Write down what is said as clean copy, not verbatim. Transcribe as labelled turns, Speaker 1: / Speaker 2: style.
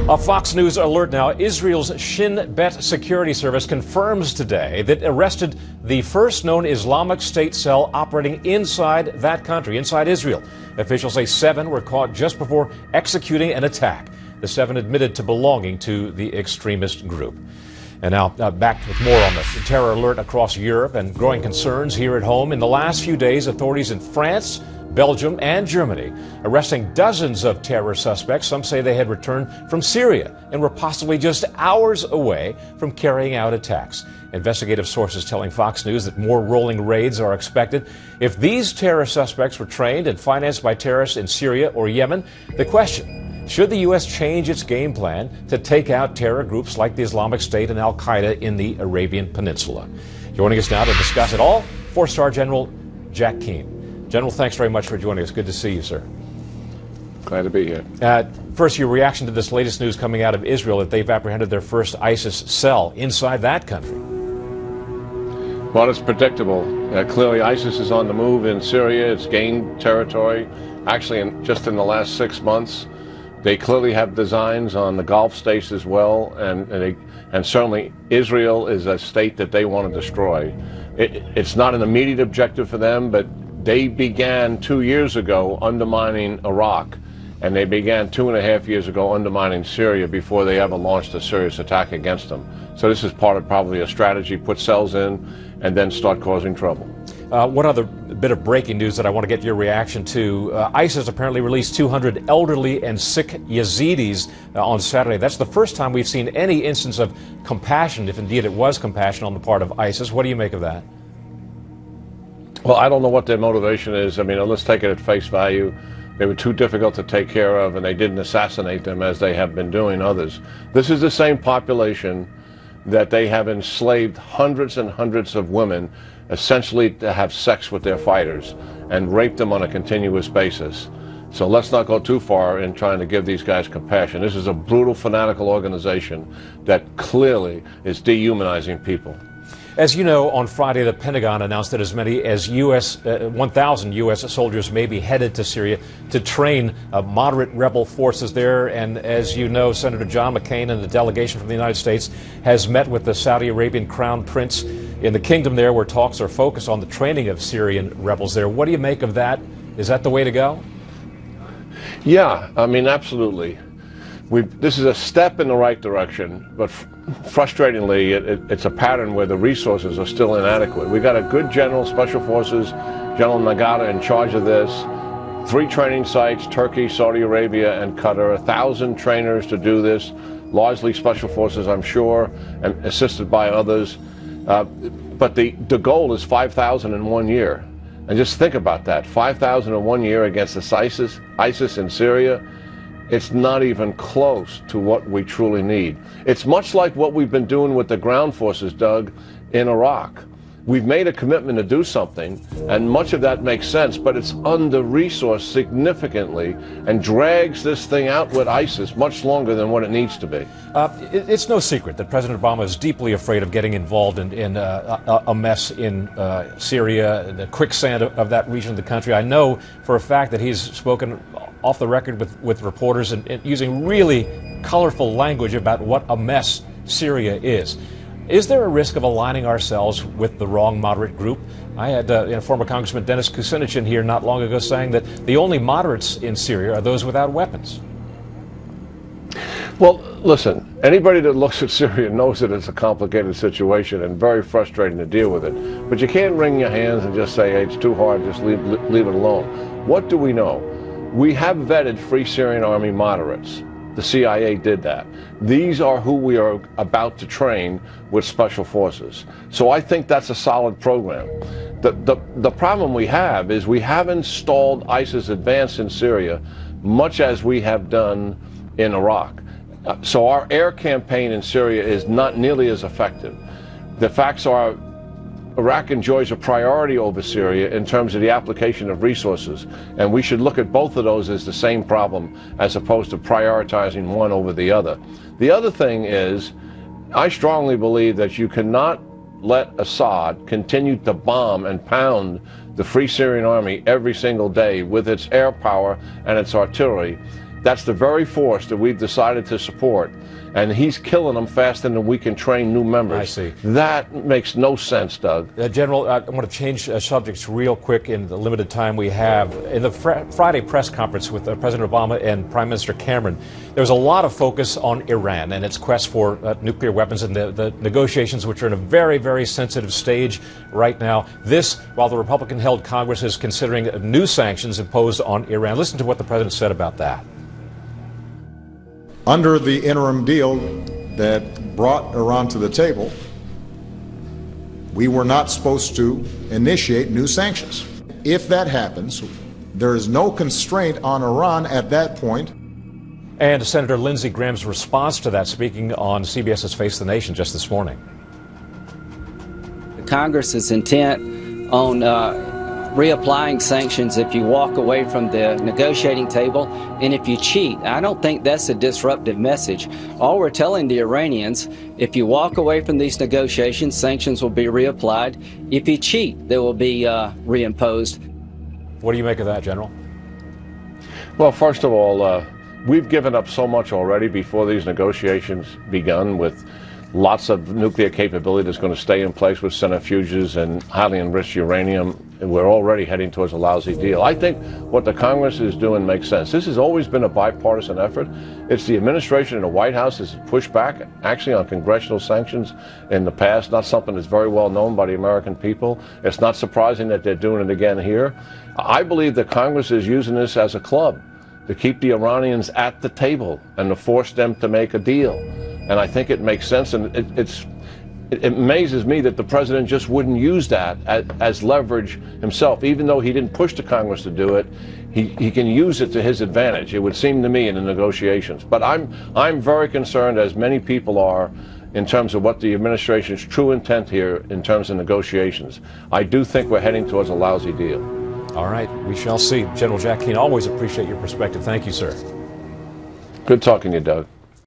Speaker 1: A Fox News alert now. Israel's Shin Bet security service confirms today that arrested the first known Islamic State cell operating inside that country, inside Israel. Officials say 7 were caught just before executing an attack. The 7 admitted to belonging to the extremist group. And now back with more on the terror alert across Europe and growing concerns here at home. In the last few days, authorities in France, Belgium, and Germany arresting dozens of terror suspects. Some say they had returned from Syria and were possibly just hours away from carrying out attacks. Investigative sources telling Fox News that more rolling raids are expected. If these terror suspects were trained and financed by terrorists in Syria or Yemen, the question: should the U.S. change its game plan to take out terror groups like the Islamic State and al-Qaeda in the Arabian Peninsula? Joining us now to discuss it all, 4-star General Jack Keane. General, thanks very much for joining us. Good to see you, sir.
Speaker 2: Glad to be here.
Speaker 1: First, your reaction to this latest news coming out of Israel that they've apprehended their first ISIS cell inside that country.
Speaker 2: Well, it's predictable. Clearly, ISIS is on the move in Syria. It's gained territory. Actually, just in the last 6 months, they clearly have designs on the Gulf states as well, and certainly Israel is a state that they want to destroy. It's not an immediate objective for them, but they began 2 years ago undermining Iraq, and they began 2.5 years ago undermining Syria before they ever launched a serious attack against them. So this is part of probably a strategy: put cells in and then start causing trouble.
Speaker 1: One other bit of breaking news that I want to get your reaction to. ISIS apparently released 200 elderly and sick Yazidis on Saturday. That's the first time we've seen any instance of compassion, if indeed it was compassion on the part of ISIS. What do you make of that?
Speaker 2: Well, I don't know what their motivation is. I mean, let's take it at face value. They were too difficult to take care of, and they didn't assassinate them as they have been doing others. This is the same population that they have enslaved hundreds and hundreds of women, essentially to have sex with their fighters, and raped them on a continuous basis. So let's not go too far in trying to give these guys compassion. This is a brutal, fanatical organization that clearly is dehumanizing people.
Speaker 1: As you know, on Friday, the Pentagon announced that as many as 1,000 U.S. soldiers may be headed to Syria to train moderate rebel forces there. And as you know, Senator John McCain and the delegation from the United States has met with the Saudi Arabian Crown Prince in the kingdom there, where talks are focused on the training of Syrian rebels there. What do you make of that? Is that the way to go?
Speaker 2: Yeah, I mean, absolutely. This is a step in the right direction, but frustratingly, it's a pattern where the resources are still inadequate. We got a good general, Special Forces, General Nagata, in charge of this. 3 training sites: Turkey, Saudi Arabia, and Qatar. 1,000 trainers to do this, largely Special Forces, I'm sure, and assisted by others. But the goal is 5,000 in 1 year. And just think about that: 5,000 in 1 year against this ISIS in Syria. It's not even close to what we truly need. It's much like what we've been doing with the ground forces, Doug, in Iraq. We've made a commitment to do something, and much of that makes sense, but it's under-resourced significantly and drags this thing out with ISIS much longer than what it needs to be.
Speaker 1: It's no secret that President Obama is deeply afraid of getting involved in a mess in Syria, the quicksand of that region of the country. I know for a fact that he's spoken off the record with reporters and using really colorful language about what a mess Syria is. Is there a risk of aligning ourselves with the wrong moderate group? I had former Congressman Dennis Kucinich in here not long ago saying that the only moderates in Syria are those without weapons.
Speaker 2: Well, listen, anybody that looks at Syria knows that it's a complicated situation and very frustrating to deal with it. But you can't wring your hands and just say, hey, it's too hard, just leave it alone. What do we know? We have vetted Free Syrian Army moderates. The CIA did that. These are who we are about to train with Special Forces. So I think that's a solid program. The problem we have is we haven't stalled ISIS advance in Syria much as we have done in Iraq. So our air campaign in Syria is not nearly as effective. The facts are Iraq enjoys a priority over Syria in terms of the application of resources, and we should look at both of those as the same problem as opposed to prioritizing one over the other. The other thing is, I strongly believe that you cannot let Assad continue to bomb and pound the Free Syrian Army every single day with its air power and its artillery That's the very force that we've decided to support. And he's killing them faster than we can train new members.
Speaker 1: I see.
Speaker 2: That makes no sense, Doug.
Speaker 1: General, I want to change subjects real quick in the limited time we have. In the Friday press conference with President Obama and Prime Minister Cameron, there was a lot of focus on Iran and its quest for nuclear weapons and the negotiations, which are in a very, very sensitive stage right now. This, while the Republican-held Congress is considering new sanctions imposed on Iran. Listen to what the president said about that.
Speaker 3: Under the interim deal that brought Iran to the table, we were not supposed to initiate new sanctions. If that happens, there is no constraint on Iran at that point.
Speaker 1: And Senator Lindsey Graham's response to that, speaking on CBS's Face the Nation just this morning.
Speaker 4: Congress is intent on reapplying sanctions if you walk away from the negotiating table and if you cheat. I don't think that's a disruptive message. All we're telling the Iranians, if you walk away from these negotiations, sanctions will be reapplied. If you cheat, they will be reimposed.
Speaker 1: What do you make of that, General?
Speaker 2: Well, first of all, we've given up so much already before these negotiations begun, with lots of nuclear capability that's going to stay in place with centrifuges and highly enriched uranium. And we're already heading towards a lousy deal. I think what the Congress is doing makes sense. This has always been a bipartisan effort. It's the administration and the White House has pushed back actually on congressional sanctions in the past, not something that's very well known by the American people. It's not surprising that they're doing it again here. I believe that Congress is using this as a club to keep the Iranians at the table and to force them to make a deal. And I think it makes sense, and it amazes me that the president just wouldn't use that as leverage himself. Even though he didn't push the Congress to do it, he can use it to his advantage, it would seem to me, in the negotiations. But I'm very concerned, as many people are, in terms of what the administration's true intent here in terms of negotiations. I do think we're heading towards a lousy deal.
Speaker 1: All right, we shall see. General Jack Keane, always appreciate your perspective. Thank you, sir.
Speaker 2: Good talking to you, Doug.